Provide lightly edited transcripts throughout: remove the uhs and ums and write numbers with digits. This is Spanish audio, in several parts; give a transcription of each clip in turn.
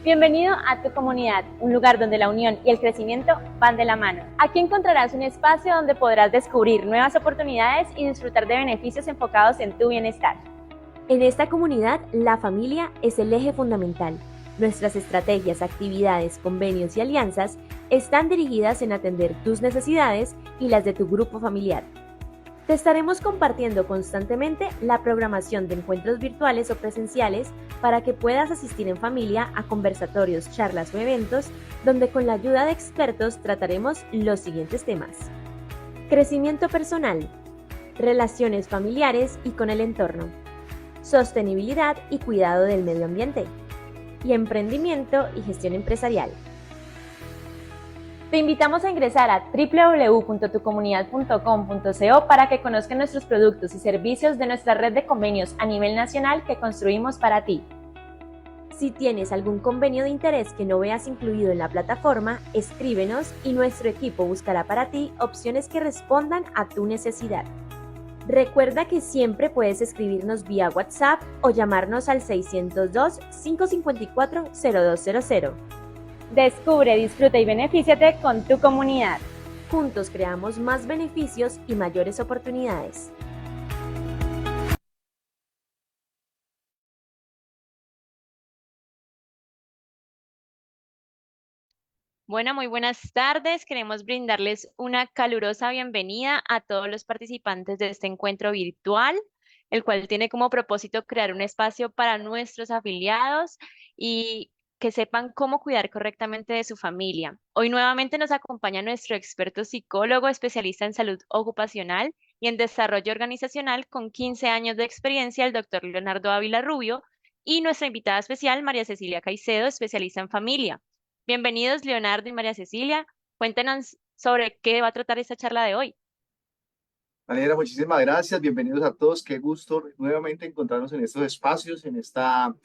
Bienvenido a Tu Comunidad, un lugar donde la unión y el crecimiento van de la mano. Aquí encontrarás un espacio donde podrás descubrir nuevas oportunidades y disfrutar de beneficios enfocados en tu bienestar. En esta comunidad, la familia es el eje fundamental. Nuestras estrategias, actividades, convenios y alianzas están dirigidas en atender tus necesidades y las de tu grupo familiar. Te estaremos compartiendo constantemente la programación de encuentros virtuales o presenciales para que puedas asistir en familia a conversatorios, charlas o eventos donde con la ayuda de expertos trataremos los siguientes temas: crecimiento personal, relaciones familiares y con el entorno, sostenibilidad y cuidado del medio ambiente, y emprendimiento y gestión empresarial. Te invitamos a ingresar a www.tucomunidad.com.co para que conozcan nuestros productos y servicios de nuestra red de convenios a nivel nacional que construimos para ti. Si tienes algún convenio de interés que no veas incluido en la plataforma, escríbenos y nuestro equipo buscará para ti opciones que respondan a tu necesidad. Recuerda que siempre puedes escribirnos vía WhatsApp o llamarnos al 602-554-0200. Descubre, disfruta y benefíciate con Tu Comunidad. Juntos creamos más beneficios y mayores oportunidades. Bueno, muy buenas tardes. Queremos brindarles una calurosa bienvenida a todos los participantes de este encuentro virtual, el cual tiene como propósito crear un espacio para nuestros afiliados y que sepan cómo cuidar correctamente de su familia. Hoy nuevamente nos acompaña nuestro experto psicólogo, especialista en salud ocupacional y en desarrollo organizacional con 15 años de experiencia, el doctor Leonardo Ávila Rubio, y nuestra invitada especial, María Cecilia Caicedo, especialista en familia. Bienvenidos, Leonardo y María Cecilia. Cuéntenos sobre qué va a tratar esta charla de hoy. Valeria, muchísimas gracias. Bienvenidos a todos. Qué gusto nuevamente encontrarnos en estos espacios, en esta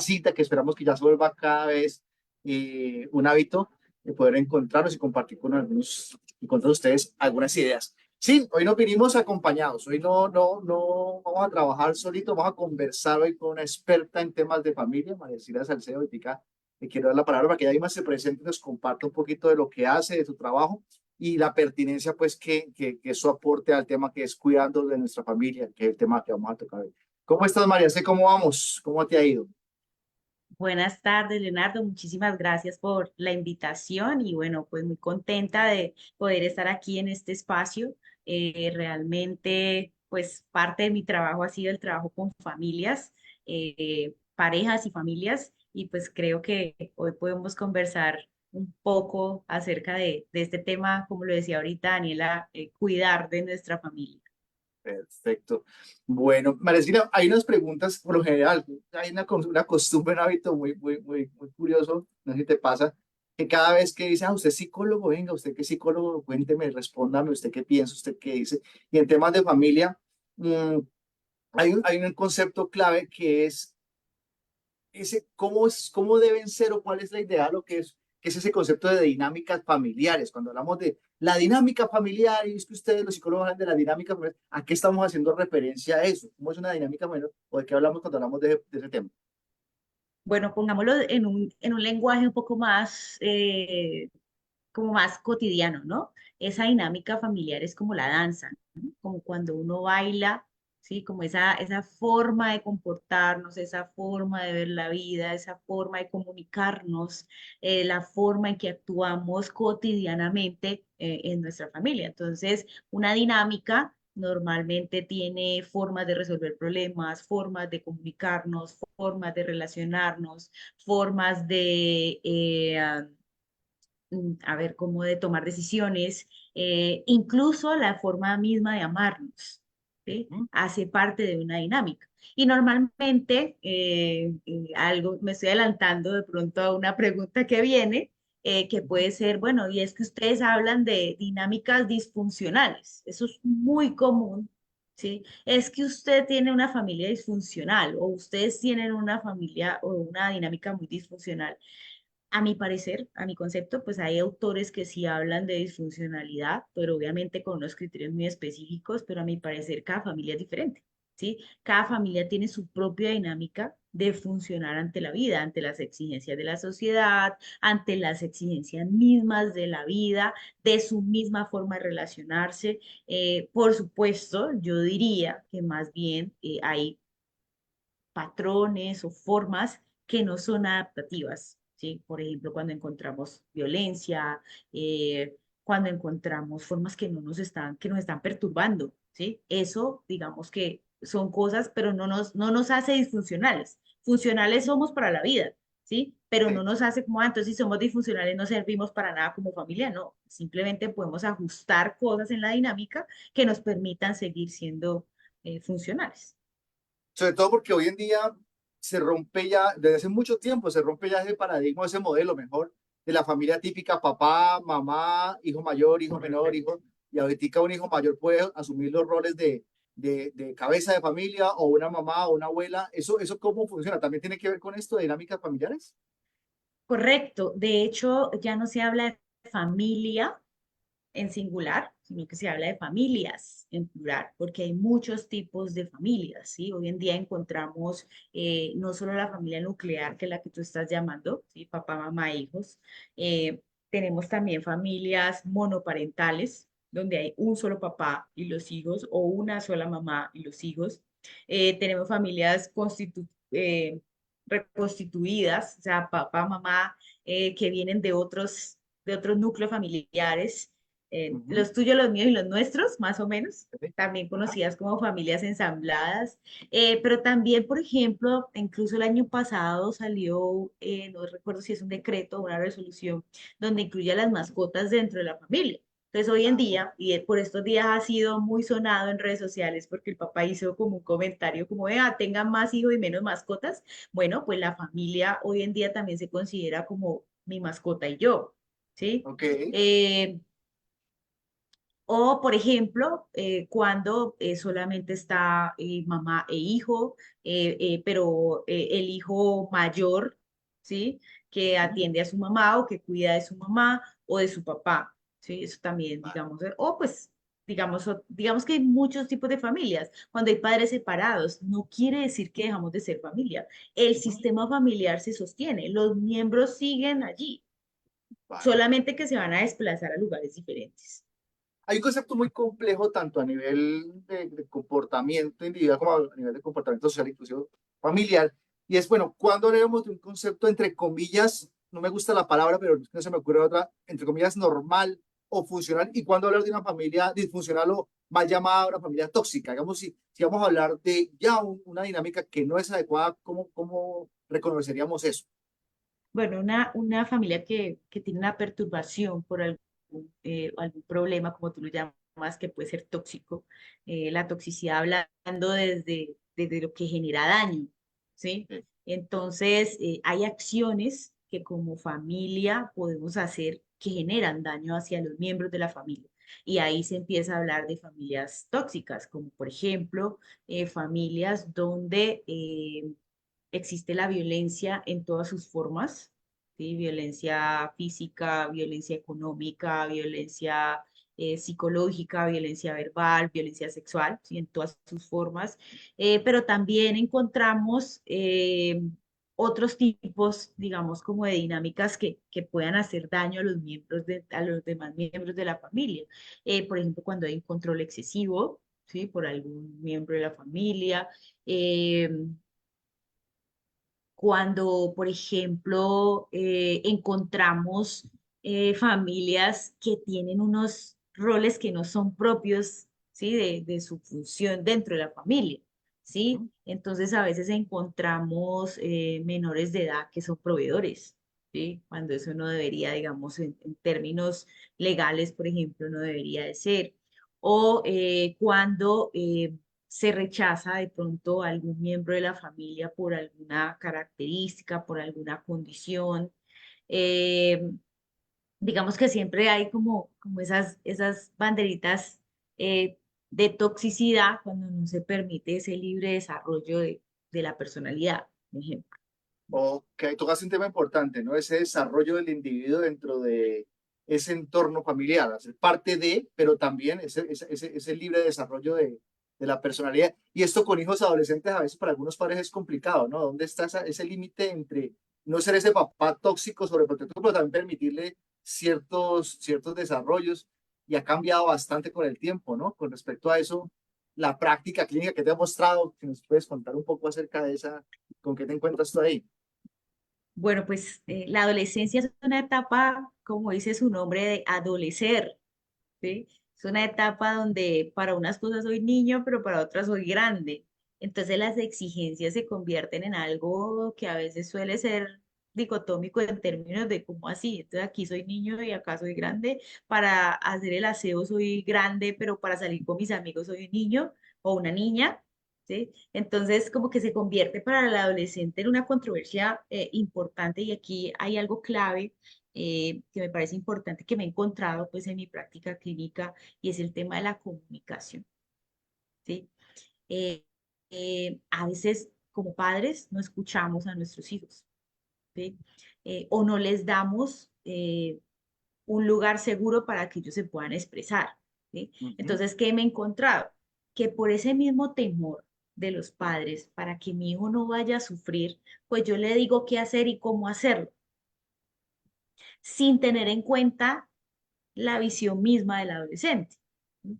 cita que esperamos que ya se vuelva cada vez un hábito de poder encontrarnos y compartir con todos ustedes algunas ideas. Sí, hoy nos vinimos acompañados. Hoy no vamos a trabajar solitos, vamos a conversar hoy con una experta en temas de familia, María Cecilia Salcedo. Ahorita le quiero dar la palabra para que ella misma se presente y nos comparta un poquito de lo que hace, de su trabajo y la pertinencia pues que eso aporte al tema que es cuidando de nuestra familia, que es el tema que vamos a tocar hoy. ¿Cómo estás, María? ¿Cómo vamos? ¿Cómo te ha ido? Buenas tardes, Leonardo. Muchísimas gracias por la invitación y bueno, pues muy contenta de poder estar aquí en este espacio. Realmente, pues parte de mi trabajo ha sido el trabajo con familias, parejas y familias y pues creo que hoy podemos conversar un poco acerca de este tema, como lo decía ahorita Daniela, cuidar de nuestra familia. Perfecto. Bueno, Marecina, hay unas preguntas, por lo general, hay una costumbre, un hábito muy curioso, no sé si te pasa, que cada vez que dice, usted es psicólogo, venga, usted que es psicólogo, cuénteme, respóndame, usted qué piensa, usted qué dice. Y en temas de familia, hay un concepto clave que es cómo deben ser o cuál es la idea, lo que es ese concepto de dinámicas familiares. Cuando hablamos de la dinámica familiar, y es que ustedes los psicólogos hablan de la dinámica familiar, ¿a qué estamos haciendo referencia a eso? ¿Cómo es una dinámica familiar o de qué hablamos cuando hablamos de ese tema? Bueno, pongámoslo en un lenguaje un poco más, como más cotidiano, ¿no? Esa dinámica familiar es como la danza, ¿no? Como cuando uno baila, ¿sí? Como esa forma de comportarnos, esa forma de ver la vida, esa forma de comunicarnos, la forma en que actuamos cotidianamente en nuestra familia. Entonces, una dinámica normalmente tiene formas de resolver problemas, formas de comunicarnos, formas de relacionarnos, formas de a ver, cómo de tomar decisiones, incluso la forma misma de amarnos, ¿sí? ¿Mm? Hace parte de una dinámica. Y normalmente, algo, me estoy adelantando de pronto a una pregunta que viene, que puede ser, bueno, y es que ustedes hablan de dinámicas disfuncionales, eso es muy común, ¿sí? Es que usted tiene una familia disfuncional o ustedes tienen una familia o una dinámica muy disfuncional. A mi parecer, a mi concepto, pues hay autores que sí hablan de disfuncionalidad, pero obviamente con unos criterios muy específicos, pero a mi parecer cada familia es diferente. ¿sí? Cada familia tiene su propia dinámica de funcionar ante la vida, ante las exigencias de la sociedad, ante las exigencias mismas de la vida, de su misma forma de relacionarse. Por supuesto, yo diría que más bien hay patrones o formas que no son adaptativas, ¿sí? Por ejemplo, cuando encontramos violencia, cuando encontramos formas que nos están perturbando, ¿sí? Eso, digamos que son cosas, pero no nos hace disfuncionales. Funcionales somos para la vida, ¿sí? Pero no Sí. nos hace como, entonces si somos disfuncionales no servimos para nada como familia, no. Simplemente podemos ajustar cosas en la dinámica que nos permitan seguir siendo funcionales. Sobre todo porque hoy en día se rompe ya, desde hace mucho tiempo, se rompe ya ese paradigma, ese modelo mejor de la familia típica, papá, mamá, hijo mayor, hijo menor, Correcto. hijo, y ahorita un hijo mayor puede asumir los roles de cabeza de familia o una mamá o una abuela. ¿Eso cómo funciona? ¿También tiene que ver con esto de dinámicas familiares? Correcto. De hecho, ya no se habla de familia en singular, sino que se habla de familias en plural, porque hay muchos tipos de familias, ¿sí? Hoy en día encontramos no solo la familia nuclear, que es la que tú estás llamando, ¿sí? Papá, mamá, hijos. Tenemos también familias monoparentales, donde hay un solo papá y los hijos, o una sola mamá y los hijos. Tenemos familias reconstituidas, o sea, papá, mamá, que vienen de otros núcleos familiares, Ujú. los tuyos, los míos y los nuestros, más o menos, Sí. también Ajá. conocidas como familias ensambladas. Pero también, por ejemplo, incluso el año pasado salió, no recuerdo si es un decreto o una resolución, donde incluye a las mascotas dentro de la familia. Entonces, hoy en Ah, día, y por estos días ha sido muy sonado en redes sociales porque el papá hizo como un comentario como, vea, tengan más hijos y menos mascotas. Bueno, pues la familia hoy en día también se considera como mi mascota y yo, ¿sí? ok. Eh, o, por ejemplo, cuando solamente está mamá e hijo, pero el hijo mayor, ¿sí? Que Ujú. atiende a su mamá o que cuida de su mamá o de su papá, ¿sí? Eso también, Vale. digamos, o pues, digamos que hay muchos tipos de familias. Cuando hay padres separados, no quiere decir que dejamos de ser familia. El Ujú. sistema familiar se sostiene, los miembros siguen allí, Vale. solamente que se van a desplazar a lugares diferentes. Hay un concepto muy complejo tanto a nivel de comportamiento individual como a nivel de comportamiento social, incluso familiar. Y es, bueno, cuando hablamos de un concepto, entre comillas, no me gusta la palabra, pero no se me ocurre otra, entre comillas, normal o funcional, y cuando hablar de una familia disfuncional o mal llamada una familia tóxica. Digamos, si vamos a hablar de ya una dinámica que no es adecuada, ¿cómo reconoceríamos eso? Bueno, una familia que tiene una perturbación por algún problema, como tú lo llamas, que puede ser tóxico, la toxicidad hablando desde lo que genera daño, ¿sí? Sí. Entonces, hay acciones que como familia podemos hacer que generan daño hacia los miembros de la familia. Y ahí se empieza a hablar de familias tóxicas, como por ejemplo, familias donde existe la violencia en todas sus formas, ¿sí? Violencia física, violencia económica, violencia psicológica, violencia verbal, violencia sexual, ¿sí? En todas sus formas. Pero también encontramos otros tipos, digamos, como de dinámicas que puedan hacer daño a los a los demás miembros de la familia. Por ejemplo, cuando hay un control excesivo, ¿sí? Por algún miembro de la familia. Eh, Cuando, por ejemplo, encontramos familias que tienen unos roles que no son propios, ¿sí? De su función dentro de la familia, ¿sí? Ujú. Entonces, a veces encontramos menores de edad que son proveedores, ¿sí? Cuando eso no debería, digamos, en términos legales, por ejemplo, no debería de ser. O cuando se rechaza de pronto a algún miembro de la familia por alguna característica, por alguna condición. Eh, digamos que siempre hay como esas banderitas eh, de toxicidad cuando no se permite ese libre desarrollo de la personalidad, por ejemplo. Ok, tocas un tema importante, ¿no? Ese desarrollo del individuo dentro de ese entorno familiar, hacer parte de, pero también ese libre desarrollo de de la personalidad. Y esto con hijos adolescentes a veces para algunos padres es complicado, ¿no? ¿Dónde está ese límite entre no ser ese papá tóxico, sobreprotector, pero también permitirle ciertos desarrollos? Y ha cambiado bastante con el tiempo, ¿no? Con respecto a eso, la práctica clínica que te ha mostrado, que nos puedes contar un poco acerca de esa, con qué te encuentras tú ahí. Bueno, pues la adolescencia es una etapa, como dice su nombre, de adolecer, ¿sí? Es una etapa donde para unas cosas soy niño, pero para otras soy grande. Entonces las exigencias se convierten en algo que a veces suele ser dicotómico en términos de cómo así. Entonces aquí soy niño y acá soy grande. Para hacer el aseo soy grande, pero para salir con mis amigos soy un niño o una niña. ¿Sí? Entonces, como que se convierte para el adolescente en una controversia importante y aquí hay algo clave que me parece importante que me he encontrado pues en mi práctica clínica y es el tema de la comunicación, ¿sí? Eh, a veces como padres no escuchamos a nuestros hijos, ¿sí? O no les damos un lugar seguro para que ellos se puedan expresar, ¿sí? Ujú, Entonces, ¿qué me he encontrado? Que por ese mismo temor de los padres, para que mi hijo no vaya a sufrir, pues yo le digo qué hacer y cómo hacerlo, sin tener en cuenta la visión misma del adolescente, ¿sí?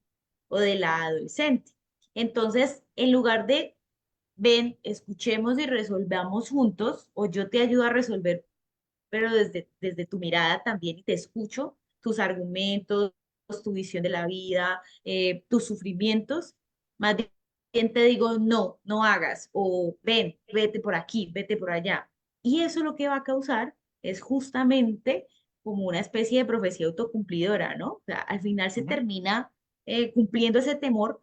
O de la adolescente. Entonces, en lugar de, ven, escuchemos y resolvamos juntos, o yo te ayudo a resolver, pero desde tu mirada también y te escucho, tus argumentos, tu visión de la vida, tus sufrimientos, más bien te digo, no, no hagas, o ven, vete por aquí, vete por allá. Y eso lo que va a causar es justamente como una especie de profecía autocumplidora, ¿no? O sea, al final se ujú. termina cumpliendo ese temor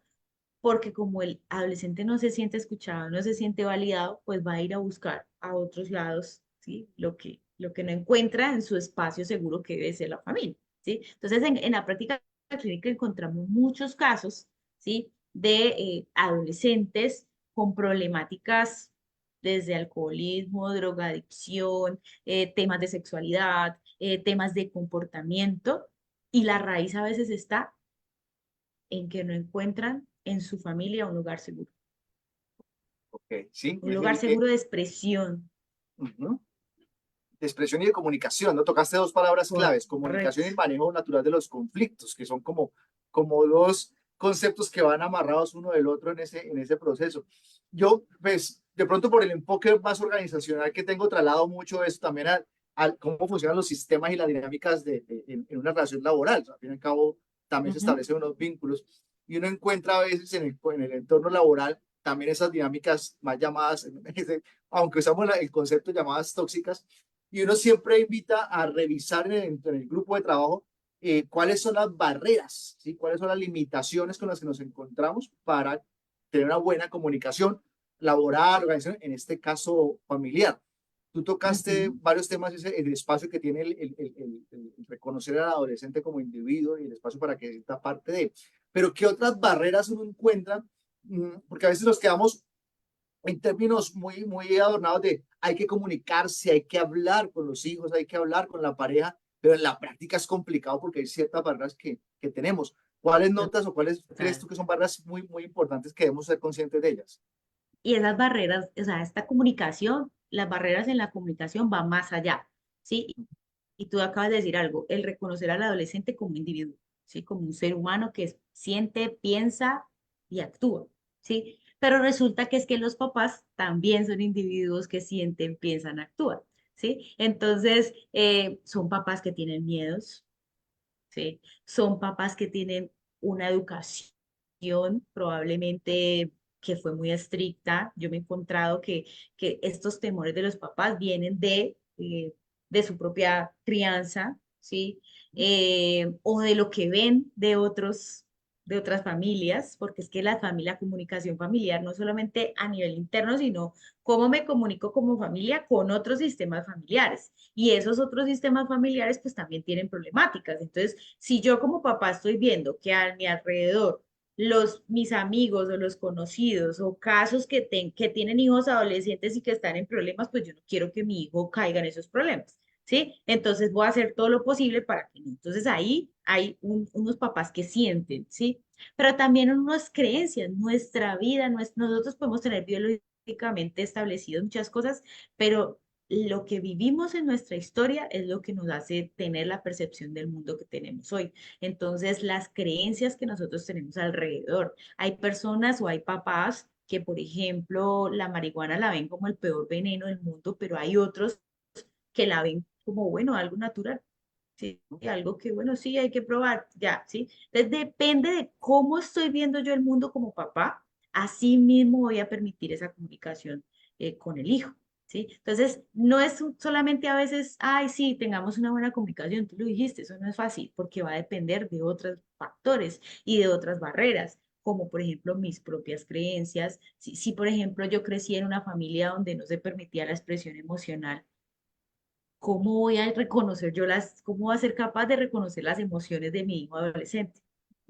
porque como el adolescente no se siente escuchado, no se siente validado, pues va a ir a buscar a otros lados, ¿sí? Lo que no encuentra en su espacio seguro que debe ser la familia, ¿sí? Entonces, en la práctica clínica encontramos muchos casos, ¿sí? De adolescentes con problemáticas desde alcoholismo, drogadicción, temas de sexualidad, temas de comportamiento, y la raíz a veces está en que no encuentran en su familia un lugar seguro, Ok, sí, un lugar seguro de expresión. ujú. De expresión y de comunicación, ¿no? Tocaste dos palabras claves, comunicación y Correcto. el manejo natural de los conflictos, que son como dos conceptos que van amarrados uno del otro en ese proceso. Yo, pues, de pronto por el enfoque más organizacional que tengo, traslado mucho esto también a cómo funcionan los sistemas y las dinámicas en una relación laboral. Al fin y al cabo, también se Ujú. establecen unos vínculos y uno encuentra a veces en el entorno laboral también esas dinámicas más llamadas, aunque usamos el concepto llamadas tóxicas, y uno siempre invita a revisar en el grupo de trabajo cuáles son las barreras, ¿sí? Cuáles son las limitaciones con las que nos encontramos para tener una buena comunicación laboral, organización, en este caso familiar. Tú tocaste Ujú. varios temas, el espacio que tiene el reconocer al adolescente como individuo y el espacio para que sienta parte de él. Pero ¿qué otras barreras uno encuentra? Porque a veces nos quedamos en términos muy adornados de hay que comunicarse, hay que hablar con los hijos, hay que hablar con la pareja, pero en la práctica es complicado porque hay ciertas barreras que tenemos. ¿Cuáles notas o cuáles crees Total. tú que son barreras muy importantes que debemos ser conscientes de ellas? Y esas barreras, o sea, esta comunicación, las barreras en la comunicación van más allá, ¿sí? Y tú acabas de decir algo, el reconocer al adolescente como individuo, ¿sí? Como un ser humano que siente, piensa y actúa, ¿sí? Pero resulta que es que los papás también son individuos que sienten, piensan, actúan, ¿sí? Entonces, son papás que tienen miedos, ¿sí? Son papás que tienen una educación probablemente que fue muy estricta. Yo me he encontrado que estos temores de los papás vienen de su propia crianza, ¿sí? O de lo que ven de otras familias, porque es que la comunicación familiar no solamente a nivel interno, sino cómo me comunico como familia con otros sistemas familiares. Y esos otros sistemas familiares pues también tienen problemáticas. Entonces, si yo como papá estoy viendo que a mi alrededor mis amigos o los conocidos o casos que tienen hijos adolescentes y que están en problemas, pues yo no quiero que mi hijo caiga en esos problemas, ¿sí? Entonces voy a hacer todo lo posible para que no. Entonces ahí hay unos papás que sienten, ¿sí? Pero también unas creencias, nuestra vida, nosotros podemos tener biológicamente establecidas muchas cosas, pero lo que vivimos en nuestra historia es lo que nos hace tener la percepción del mundo que tenemos hoy. Entonces, las creencias que nosotros tenemos alrededor. Hay personas o hay papás que, por ejemplo, la marihuana la ven como el peor veneno del mundo, pero hay otros que la ven como, bueno, algo natural, ¿sí? Algo que, bueno, sí, hay que probar, ya, ¿sí? Entonces, depende de cómo estoy viendo yo el mundo como papá, así mismo voy a permitir esa comunicación con el hijo. ¿Sí? Entonces, no es solamente a veces, ay, sí, tengamos una buena comunicación, tú lo dijiste, eso no es fácil, porque va a depender de otros factores y de otras barreras, como por ejemplo mis propias creencias. Si por ejemplo yo crecí en una familia donde no se permitía la expresión emocional, ¿cómo voy a reconocer cómo voy a ser capaz de reconocer las emociones de mi hijo adolescente?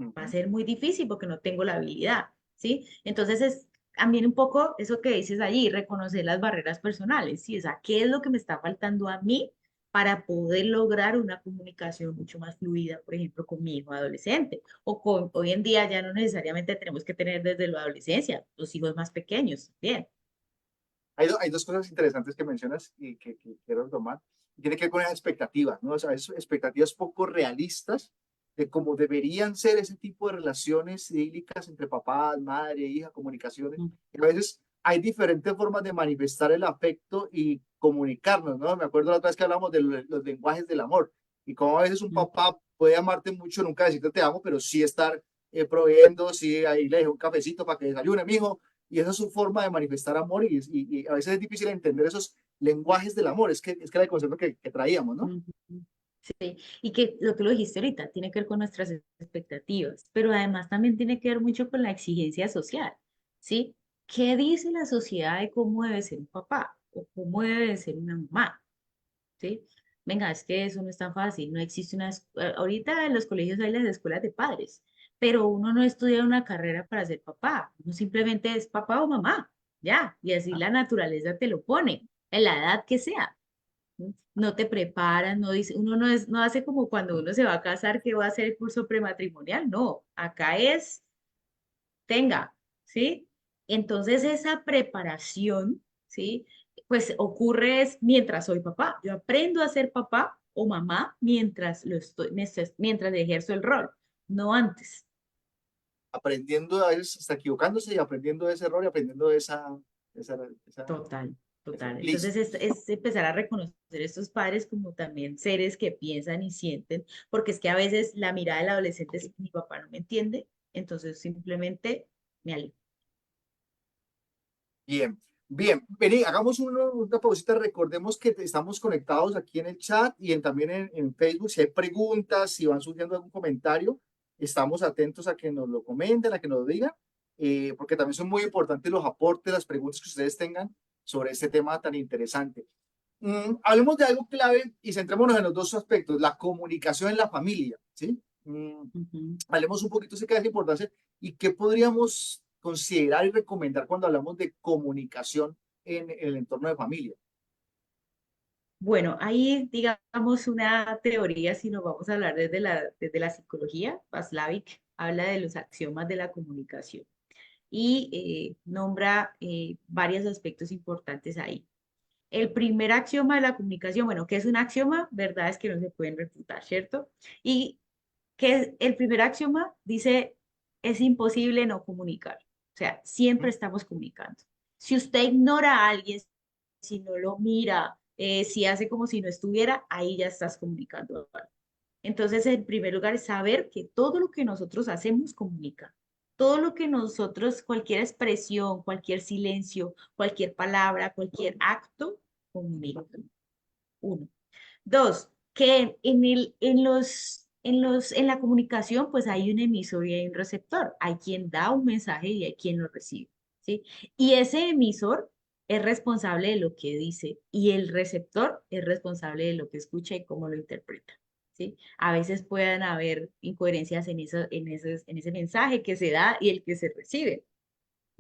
Va a Ujú. ser muy difícil porque no tengo la habilidad, ¿sí? Entonces es también un poco eso que dices allí, reconocer las barreras personales, ¿sí? O sea, ¿qué es lo que me está faltando a mí para poder lograr una comunicación mucho más fluida, por ejemplo, con mi hijo adolescente? Hoy en día ya no necesariamente tenemos que tener desde la adolescencia, los hijos más pequeños, bien. Hay dos cosas interesantes que mencionas y que quiero tomar. Tiene que ver con las expectativas, ¿no? O sea, esas expectativas poco realistas de cómo deberían ser ese tipo de relaciones idílicas entre papá, madre, hija, comunicaciones. Y a veces hay diferentes formas de manifestar el afecto y comunicarnos, ¿no? Me acuerdo la otra vez que hablamos de los lenguajes del amor y cómo a veces un papá puede amarte mucho, nunca decirte te amo, pero sí estar proveyendo, sí, ahí le dejo un cafecito para que desayune, mijo, y esa es su forma de manifestar amor y a veces es difícil entender esos lenguajes del amor, es que era el concepto que traíamos, ¿no? Ujú. Sí, y que lo que lo dijiste ahorita tiene que ver con nuestras expectativas, pero además también tiene que ver mucho con la exigencia social, ¿sí? ¿Qué dice la sociedad de cómo debe ser un papá o cómo debe ser una mamá? ¿Sí? Venga, es que eso no es tan fácil, no existe ahorita en los colegios hay las escuelas de padres, pero uno no estudia una carrera para ser papá, uno simplemente es papá o mamá, ya, y así la naturaleza te lo pone, en la edad que sea. No te preparan, no dice, uno no hace como cuando uno se va a casar que va a hacer el curso prematrimonial, no, acá es, tenga, ¿sí? Entonces esa preparación, ¿sí? Pues ocurre es mientras soy papá, yo aprendo a ser papá o mamá mientras ejerzo el rol, no antes. Aprendiendo a veces, hasta equivocándose y aprendiendo de ese error y aprendiendo de esa, esa, Total, ese total. listo. Entonces es empezar a reconocer estos padres como también seres que piensan y sienten, porque es que a veces la mirada del adolescente es, mi papá no me entiende, entonces simplemente me alejo. Bien, bien, vení, hagamos una pausita, recordemos que estamos conectados aquí en el chat y también en Facebook, si hay preguntas, si van surgiendo algún comentario, estamos atentos a que nos lo comenten, a que nos lo digan, porque también son muy importantes los aportes, las preguntas que ustedes tengan sobre este tema tan interesante. Hablemos de algo clave y centrémonos en los dos aspectos, la comunicación en la familia, ¿sí? Ujú. Hablemos un poquito acerca de esa importancia y qué podríamos considerar y recomendar cuando hablamos de comunicación en el entorno de familia. Bueno, ahí digamos una teoría, si nos vamos a hablar desde la psicología, Paslavik habla de los axiomas de la comunicación y nombra varios aspectos importantes ahí. El primer axioma de la comunicación, bueno, ¿qué es un axioma? Verdad es que no se pueden refutar, ¿cierto? Y que el primer axioma dice, es imposible no comunicar. O sea, siempre estamos comunicando. Si usted ignora a alguien, si no lo mira, si hace como si no estuviera, ahí ya estás comunicando. Entonces, en primer lugar, es saber que todo lo que nosotros hacemos comunica. Todo lo que nosotros, cualquier expresión, cualquier silencio, cualquier palabra, cualquier acto, comunica. Uno. Dos, que en la comunicación, pues hay un emisor y hay un receptor. Hay quien da un mensaje y hay quien lo recibe, ¿sí? Y ese emisor es responsable de lo que dice y el receptor es responsable de lo que escucha y cómo lo interpreta, ¿sí? A veces pueden haber incoherencias en ese mensaje que se da y el que se recibe.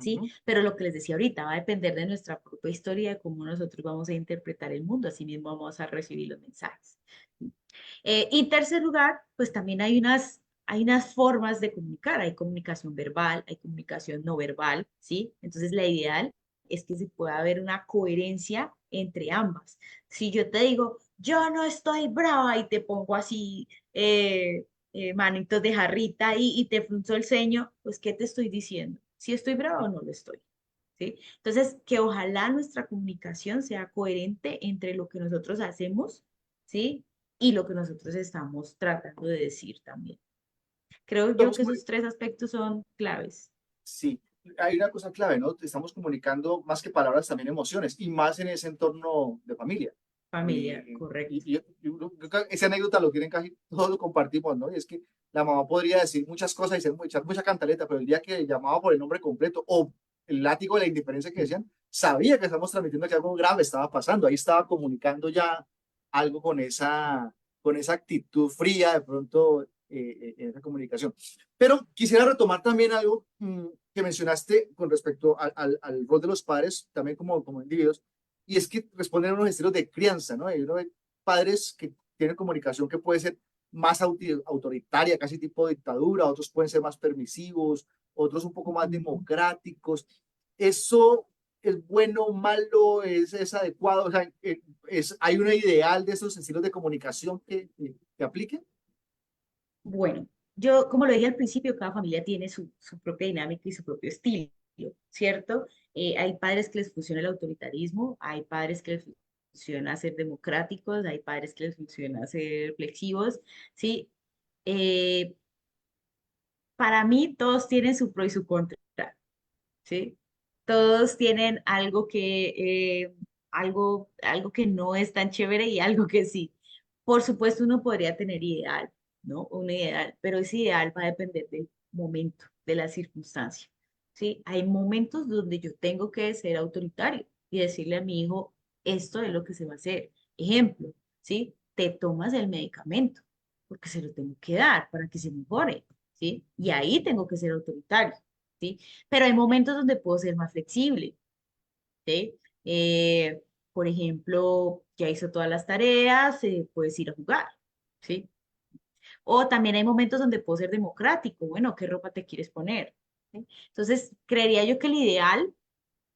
¿sí? Ujú. Pero lo que les decía ahorita va a depender de nuestra propia historia, de cómo nosotros vamos a interpretar el mundo, así mismo vamos a recibir los mensajes. Y en tercer lugar, pues también hay unas formas de comunicar, hay comunicación verbal, hay comunicación no verbal, ¿sí? Entonces la ideal es que se pueda ver una coherencia entre ambas. Si yo te digo, yo no estoy brava y te pongo así manitos de jarrita y te frunzo el ceño, pues ¿qué te estoy diciendo? Si estoy brava o no lo estoy. ¿Sí? Entonces, que ojalá nuestra comunicación sea coherente entre lo que nosotros hacemos, ¿sí? Y lo que nosotros estamos tratando de decir también. Creo yo Estamos que esos tres aspectos son claves. Sí, hay una cosa clave, ¿no? Estamos comunicando más que palabras, también emociones, y más en ese entorno de familia. Familia, correcto. Creo que esa anécdota lo quieren casi todos lo compartimos, ¿no? Y es que la mamá podría decir muchas cosas y echar mucha cantaleta, pero el día que llamaba por el nombre completo o el látigo de la indiferencia que decían, sabía que estamos transmitiendo que algo grave estaba pasando. Ahí estaba comunicando ya algo con esa actitud fría, de pronto, en esa comunicación. Pero quisiera retomar también algo que mencionaste con respecto al rol de los padres, también como individuos, y es que responden a unos estilos de crianza, ¿no? Hay uno ve padres que tienen comunicación que puede ser más autoritaria, casi tipo dictadura, otros pueden ser más permisivos, otros un poco más Ujú. democráticos. ¿Eso es bueno, malo, es adecuado? O sea, ¿hay un ideal de esos estilos de comunicación que apliquen? Bueno, yo, como lo dije al principio, cada familia tiene su propia dinámica y su propio estilo, ¿cierto? Hay padres que les funciona el autoritarismo, hay padres que les funciona ser democráticos, hay padres que les funciona ser flexivos, ¿sí? Eh, para mí, todos tienen su pro y su contra, ¿sí? Todos tienen algo que no es tan chévere y algo que sí. Por supuesto, uno podría tener ideal, ¿no? Un ideal, pero ese ideal va a depender del momento, de la circunstancia, ¿sí? Hay momentos donde yo tengo que ser autoritario y decirle a mi hijo, esto es lo que se va a hacer. Ejemplo, ¿sí? Te tomas el medicamento porque se lo tengo que dar para que se mejore, ¿sí? Y ahí tengo que ser autoritario, ¿sí? Pero hay momentos donde puedo ser más flexible, ¿sí? Por ejemplo, ya hizo todas las tareas, puedes ir a jugar, ¿sí? O también hay momentos donde puedo ser democrático, bueno, ¿qué ropa te quieres poner? ¿Sí? Entonces, creería yo que el ideal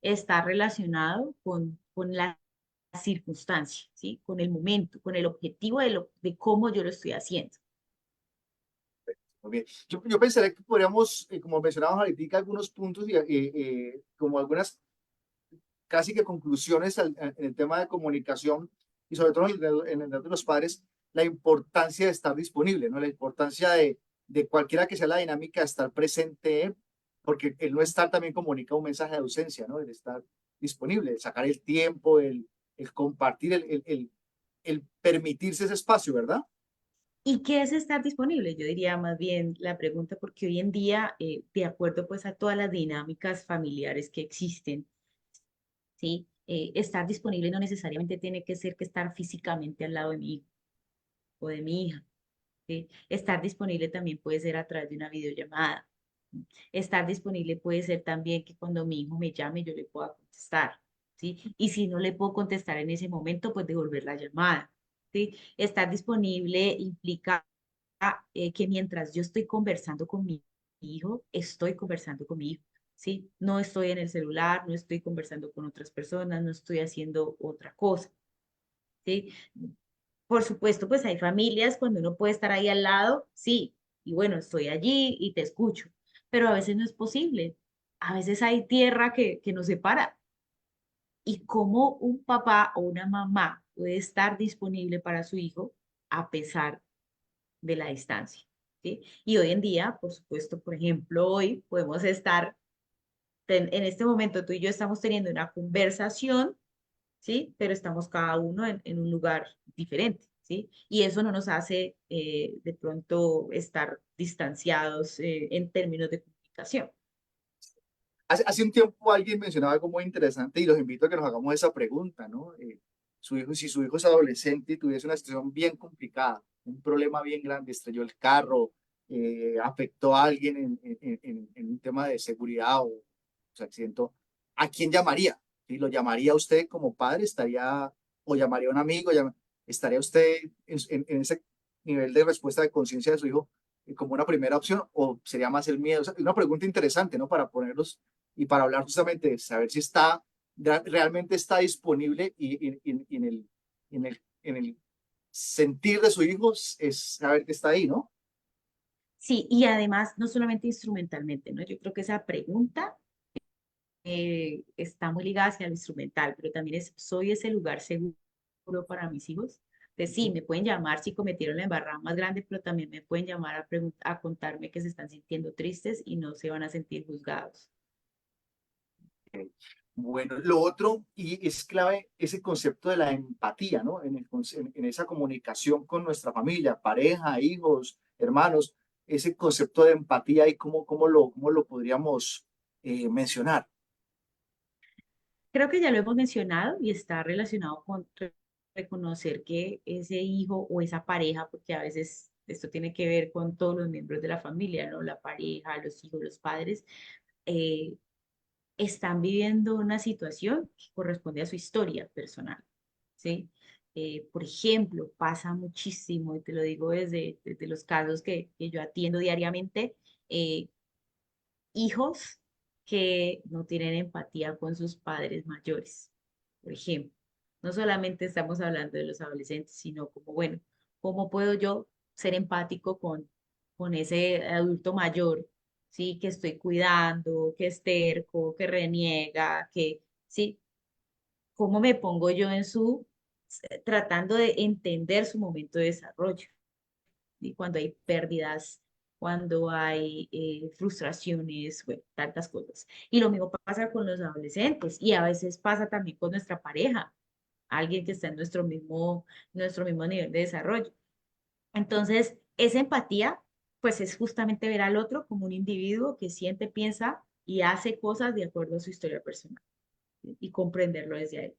está relacionado con la circunstancia, ¿sí? Con el momento, con el objetivo de cómo yo lo estoy haciendo. Muy bien. Yo pensaría que podríamos, como mencionábamos ahorita, algunos puntos y como algunas casi que conclusiones en el tema de comunicación y sobre todo en el de los padres, la importancia de estar disponible, ¿no? La importancia de cualquiera que sea la dinámica, de estar presente, porque el no estar también comunica un mensaje de ausencia, ¿no? El estar disponible, el sacar el tiempo, el compartir, el permitirse ese espacio, ¿verdad? ¿Y qué es estar disponible? Yo diría más bien la pregunta, porque hoy en día, de acuerdo pues a todas las dinámicas familiares que existen, ¿sí? Estar disponible no necesariamente tiene que ser que estar físicamente al lado de mi hijo o de mi hija, ¿sí? Estar disponible también puede ser a través de una videollamada. Estar disponible puede ser también que cuando mi hijo me llame yo le pueda contestar, ¿sí? Y si no le puedo contestar en ese momento, pues devolver la llamada, ¿sí? Estar disponible implica que mientras yo estoy conversando con mi hijo, estoy conversando con mi hijo, ¿sí? No estoy en el celular, no estoy conversando con otras personas, no estoy haciendo otra cosa, ¿sí? Por supuesto, pues hay familias cuando uno puede estar ahí al lado, sí, y bueno, estoy allí y te escucho, pero a veces no es posible. A veces hay tierra que nos separa. ¿Y cómo un papá o una mamá puede estar disponible para su hijo a pesar de la distancia? ¿Sí? Y hoy en día, por supuesto, por ejemplo, hoy podemos estar, en este momento tú y yo estamos teniendo una conversación, ¿sí? Pero estamos cada uno en un lugar diferente, ¿sí? Y eso no nos hace de pronto estar distanciados en términos de comunicación. Hace un tiempo alguien mencionaba algo muy interesante y los invito a que nos hagamos esa pregunta, ¿no? Si su hijo es adolescente y tuviese una situación bien complicada, un problema bien grande, estrelló el carro, afectó a alguien en un tema de seguridad sea, siento, ¿a quién llamaría? ¿Sí? ¿Lo llamaría a usted como padre? O llamaría a un amigo? ¿Estaría usted en ese nivel de respuesta de conciencia de su hijo como una primera opción? ¿O sería más el miedo? O sea, una pregunta interesante, ¿no? Para ponerlos y para hablar justamente de saber si realmente está disponible y en el sentir de su hijo es saber que está ahí, ¿no? Sí, y además, no solamente instrumentalmente, ¿no? Yo creo que esa pregunta está muy ligada hacia lo instrumental, pero también es, ¿soy ese lugar seguro para mis hijos? De sí, me pueden llamar si cometieron la embarrada más grande, pero también me pueden llamar a contarme que se están sintiendo tristes y no se van a sentir juzgados. Bueno, lo otro, y es clave ese concepto de la empatía, ¿no? En esa comunicación con nuestra familia, pareja, hijos, hermanos, ese concepto de empatía y cómo lo podríamos mencionar. Creo que ya lo hemos mencionado y está relacionado con reconocer que ese hijo o esa pareja, porque a veces esto tiene que ver con todos los miembros de la familia, ¿no? La pareja, los hijos, los padres, eh, están viviendo una situación que corresponde a su historia personal, ¿sí? Por ejemplo, pasa muchísimo, y te lo digo desde los casos que yo atiendo diariamente, eh, hijos que no tienen empatía con sus padres mayores, por ejemplo. No solamente estamos hablando de los adolescentes, sino como, bueno, ¿cómo puedo yo ser empático con ese adulto mayor, sí, que estoy cuidando, que es terco, que reniega, que, sí, cómo me pongo yo en tratando de entender su momento de desarrollo? Y cuando hay pérdidas, cuando hay frustraciones, bueno, tantas cosas. Y lo mismo pasa con los adolescentes y a veces pasa también con nuestra pareja, alguien que está en nuestro mismo nivel de desarrollo. Entonces, esa empatía, pues es justamente ver al otro como un individuo que siente, piensa y hace cosas de acuerdo a su historia personal, ¿sí? Y comprenderlo desde ahí.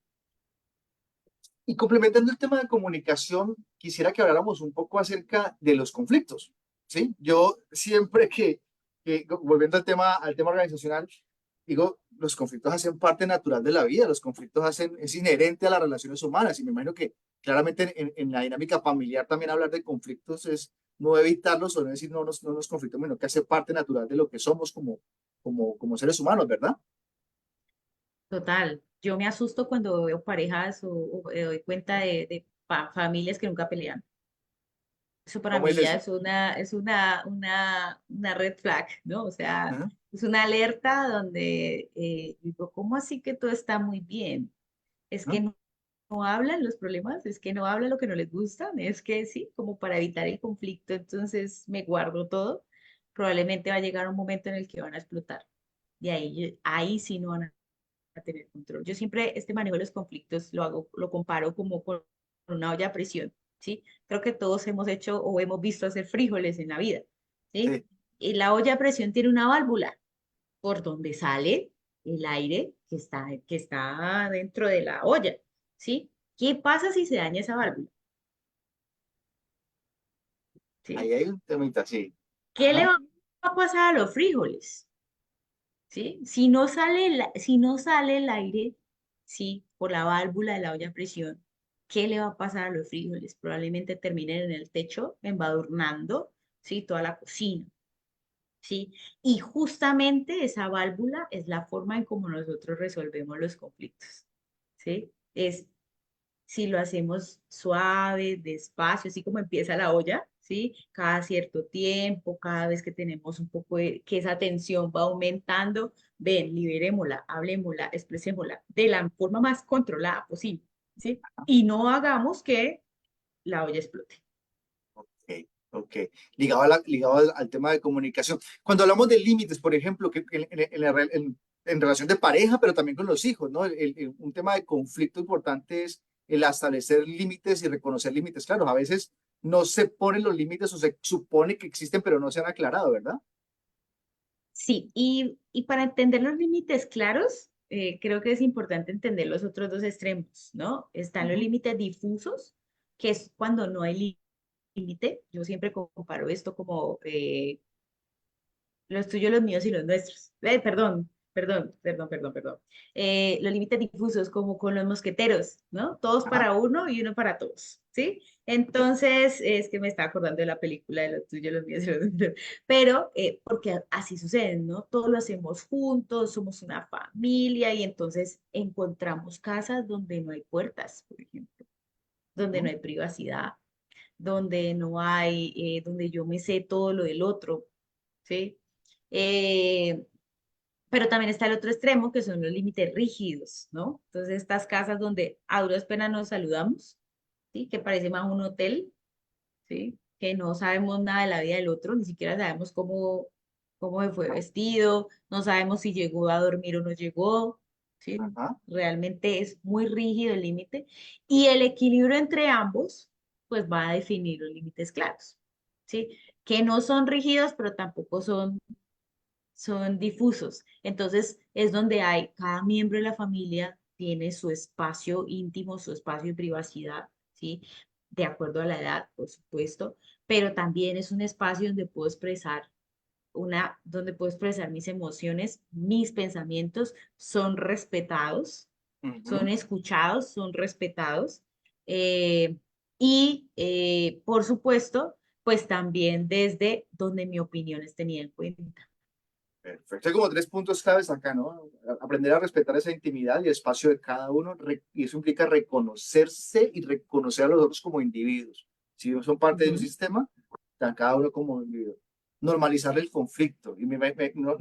Y complementando el tema de comunicación, quisiera que habláramos un poco acerca de los conflictos, ¿sí? Yo siempre volviendo al tema organizacional, digo, los conflictos hacen parte natural de la vida, los conflictos es inherente a las relaciones humanas y me imagino que claramente en la dinámica familiar también hablar de conflictos es no evitarlos o no decir no nos conflictemos, sino que hace parte natural de lo que somos como seres humanos, ¿verdad? Total, yo me asusto cuando veo parejas o me doy cuenta de familias que nunca pelean. Eso para ¿Cómo es mí ya eso? es una red flag, ¿no? O sea, Ajá, es una alerta donde digo, ¿cómo así que todo está muy bien? Es ajá. que no hablan los problemas, es que no hablan lo que no les gusta, es que sí, como para evitar el conflicto, entonces me guardo todo. Probablemente va a llegar un momento en el que van a explotar. Y ahí sí no van a tener control. Yo siempre este manejo de los conflictos lo comparo como con una olla a presión, ¿sí? Creo que todos hemos hecho o hemos visto hacer frijoles en la vida, ¿sí? Sí. Y la olla a presión tiene una válvula por donde sale el aire que está dentro de la olla, ¿sí? ¿Qué pasa si se daña esa válvula? ¿Sí? Ahí hay un temita, sí. ¿Qué le Ajá. va a pasar a los frijoles? ¿Sí? Si no sale el aire, ¿sí? Por la válvula de la olla a presión, ¿qué le va a pasar a los frijoles? Probablemente terminen en el techo, embadurnando, ¿sí? Toda la cocina, ¿sí? Y justamente esa válvula es la forma en cómo nosotros resolvemos los conflictos, ¿sí? Es si lo hacemos suave, despacio, así como empieza la olla, ¿sí? Cada cierto tiempo, cada vez que tenemos un poco que esa tensión va aumentando, ven, liberémosla, hablemosla, expresémosla de la forma más controlada posible, ¿sí? Y no hagamos que la olla explote. Ok, ok. Ligado al tema de comunicación. Cuando hablamos de límites, por ejemplo, que en relación de pareja, pero también con los hijos, ¿no? Un tema de conflicto importante es el establecer límites y reconocer límites claros. A veces no se ponen los límites o se supone que existen, pero no se han aclarado, ¿verdad? Sí, y para entender los límites claros, creo que es importante entender los otros dos extremos, ¿no? Están los Ujú. límites difusos, que es cuando no hay límite. Yo siempre comparo esto como los tuyos, los míos y los nuestros. Perdón. perdón. Los límites difusos, como con los mosqueteros, ¿no? Todos Ajá. para uno y uno para todos, ¿sí? Entonces, es que me estaba acordando de la película de los tuyos, los míos y los tuyos. Pero, porque así sucede, ¿no? Todos lo hacemos juntos, somos una familia y entonces encontramos casas donde no hay puertas, por ejemplo, donde no Ujú. hay privacidad, donde no hay, donde yo me sé todo lo del otro, ¿sí? Eh, pero también está el otro extremo, que son los límites rígidos, ¿no? Entonces, estas casas donde a duras penas nos saludamos, ¿sí? Que parece más un hotel, ¿sí? Que no sabemos nada de la vida del otro, ni siquiera sabemos cómo se fue vestido, no sabemos si llegó a dormir o no llegó, ¿sí? Ajá. Realmente es muy rígido el límite y el equilibrio entre ambos, pues va a definir los límites claros, ¿sí? Que no son rígidos, pero tampoco son difusos. Entonces es donde hay, cada miembro de la familia tiene su espacio íntimo, su espacio de privacidad, ¿sí? De acuerdo a la edad, por supuesto, pero también es un espacio donde puedo expresar mis emociones, mis pensamientos son respetados, son Ujú. escuchados, son respetados. eh, por supuesto, pues también desde donde mi opinión es tenida en cuenta. Perfecto. Hay como tres puntos claves acá, ¿no? Aprender a respetar esa intimidad y el espacio de cada uno, y eso implica reconocerse y reconocer a los otros como individuos. Si son parte de un Ujú. sistema, a cada uno como individuo. Normalizar el conflicto. Y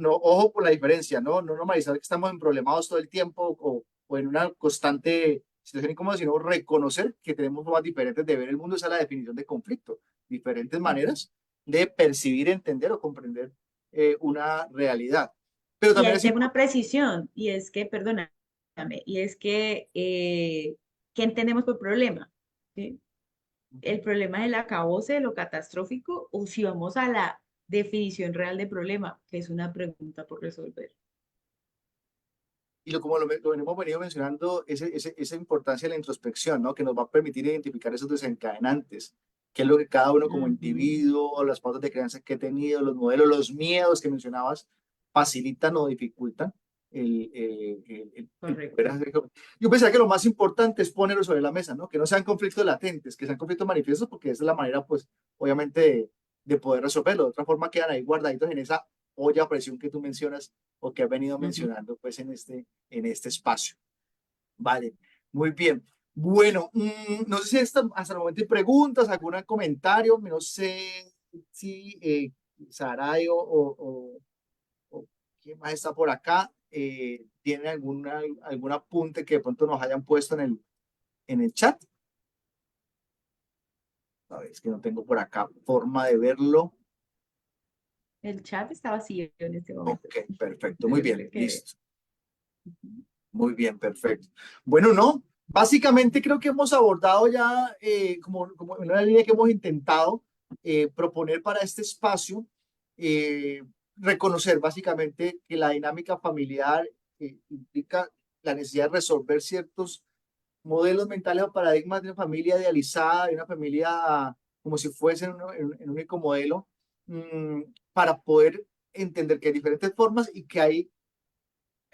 ojo por la diferencia, ¿no? No normalizar que estamos en problemados todo el tiempo o en una constante situación incómoda, sino reconocer que tenemos formas diferentes de ver el mundo. Esa es la definición de conflicto. Diferentes Ujú. maneras de percibir, entender o comprender una realidad. Pero Y también ahí es tengo una importante. precisión, y es que, perdóname, y es que, ¿qué entendemos por problema? ¿Sí? ¿El problema es el acabose de lo catastrófico o si vamos a la definición real de problema, que es una pregunta por resolver? Y como lo hemos venido mencionando, esa importancia de la introspección, ¿no? Que nos va a permitir identificar esos desencadenantes, qué es lo que cada uno como Ujú. individuo, las pautas de crianza que he tenido, los modelos, los miedos que mencionabas, facilitan o dificultan el poder Correcto. hacer. Yo pensaba que lo más importante es ponerlo sobre la mesa, ¿no? Que no sean conflictos latentes, que sean conflictos manifiestos, porque esa es la manera, pues, obviamente, de poder resolverlo. De otra forma, quedan ahí guardaditos en esa olla a presión que tú mencionas o que has venido Ujú. mencionando, pues, en este espacio. Vale, muy bien. Bueno, no sé si hasta el momento hay preguntas, algún comentario, no sé si Saray o quién más está por acá, tiene algún apunte que de pronto nos hayan puesto en el chat. A ver, es que no tengo por acá forma de verlo. El chat está vacío en este momento. Ok, perfecto, muy Yo bien, creo que... listo. Muy bien, perfecto. Bueno, no, básicamente creo que hemos abordado ya como una línea que hemos intentado proponer para este espacio, eh, reconocer básicamente que la dinámica familiar implica la necesidad de resolver ciertos modelos mentales o paradigmas de una familia idealizada, de una familia como si fuese en un único modelo, mm, para poder entender que hay diferentes formas y que hay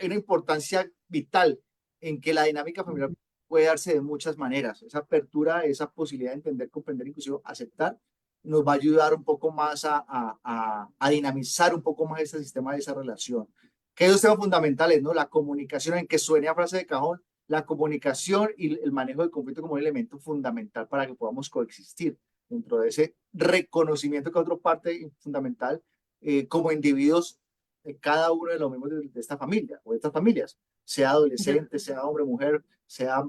una importancia vital en que la dinámica familiar Ujú. puede darse de muchas maneras. Esa apertura, esa posibilidad de entender, comprender, incluso aceptar, nos va a ayudar un poco más a dinamizar un poco más este sistema de esa relación. Que hay dos temas fundamentales, ¿no? La comunicación, en que suene a frase de cajón, la comunicación y el manejo del conflicto como un elemento fundamental para que podamos coexistir dentro de ese reconocimiento que es otra parte fundamental como individuos cada uno de los miembros de esta familia o de estas familias, sea Yo, adolescente, sea hombre, mujer, sea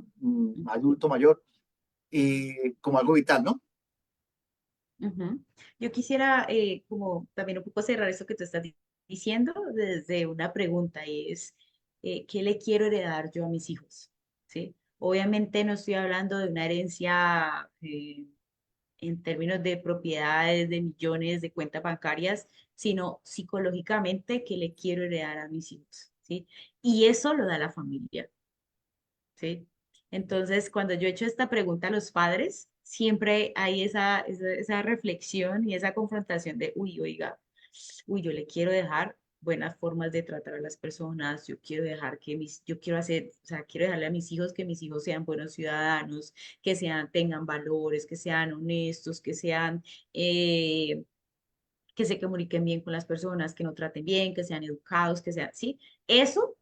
adulto mayor, como algo vital, ¿no? ujú. Yo quisiera como también un poco cerrar eso que tú estás diciendo desde una pregunta y es, ¿qué le quiero heredar yo a mis hijos? ¿Sí? Obviamente no estoy hablando de una herencia en términos de propiedades, de millones, de cuentas bancarias, sino psicológicamente, ¿qué le quiero heredar a mis hijos? ¿Sí? Y eso lo da la familia. ¿Sí? Entonces, cuando yo he hecho esta pregunta a los padres, siempre hay esa reflexión y esa confrontación de, uy, oiga, uy, yo le quiero dejar. buenas formas de tratar a las personas, yo quiero dejar que yo quiero hacer, o sea, quiero dejarle a mis hijos que mis hijos sean buenos ciudadanos, que sean, tengan valores, que sean honestos, que se comuniquen bien con las personas, que no traten bien, que sean educados, que sean, ¿sí? Eso,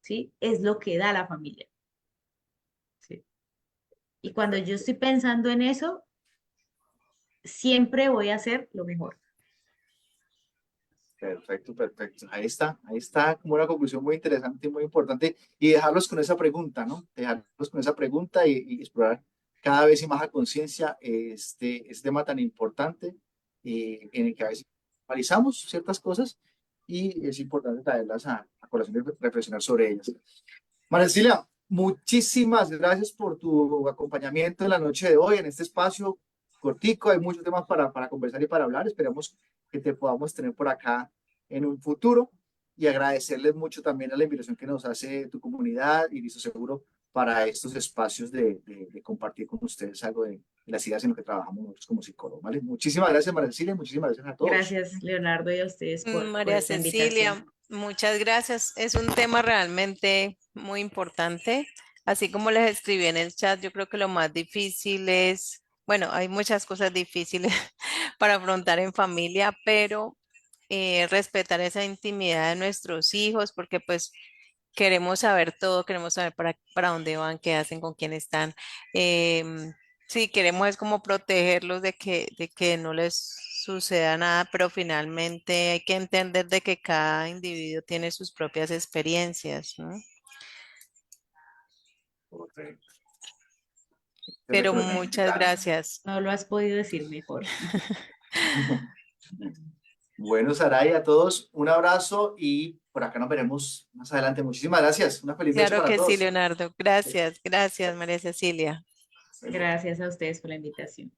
¿sí? Es lo que da la familia, ¿sí? Y cuando yo estoy pensando en eso, siempre voy a hacer lo mejor. Perfecto, perfecto. Ahí está como una conclusión muy interesante y muy importante. Y dejarlos con esa pregunta, ¿no? Dejarlos con esa pregunta y explorar cada vez y más a conciencia este tema tan importante en el que a veces analizamos ciertas cosas y es importante traerlas a colación y reflexionar sobre ellas. María Cecilia, muchísimas gracias por tu acompañamiento en la noche de hoy, en este espacio cortico. Hay muchos temas para conversar y para hablar. Esperamos que te podamos tener por acá en un futuro y agradecerles mucho también a la invitación que nos hace tu comunidad y listo seguro para estos espacios de compartir con ustedes algo de las ideas en lo que trabajamos nosotros como psicólogos, ¿vale? Muchísimas gracias, María Cecilia, muchísimas gracias a todos. Gracias, Leonardo, y a ustedes por María esta invitación. Cecilia, muchas gracias. Es un tema realmente muy importante. Así como les escribí en el chat, yo creo que lo más difícil es, bueno, hay muchas cosas difíciles para afrontar en familia, pero respetar esa intimidad de nuestros hijos, porque pues queremos saber todo, queremos saber para dónde van, qué hacen, con quién están. Sí, queremos es como protegerlos de que no les suceda nada, pero finalmente hay que entender de que cada individuo tiene sus propias experiencias, ¿no? Correcto. Pero muchas Recomendar. gracias. No lo has podido decir mejor. Bueno, Saray, a todos un abrazo y por acá nos veremos más adelante. Muchísimas gracias. Una feliz noche Claro para que sí, todos. Leonardo. Gracias, gracias, María Cecilia. Bueno. Gracias a ustedes por la invitación.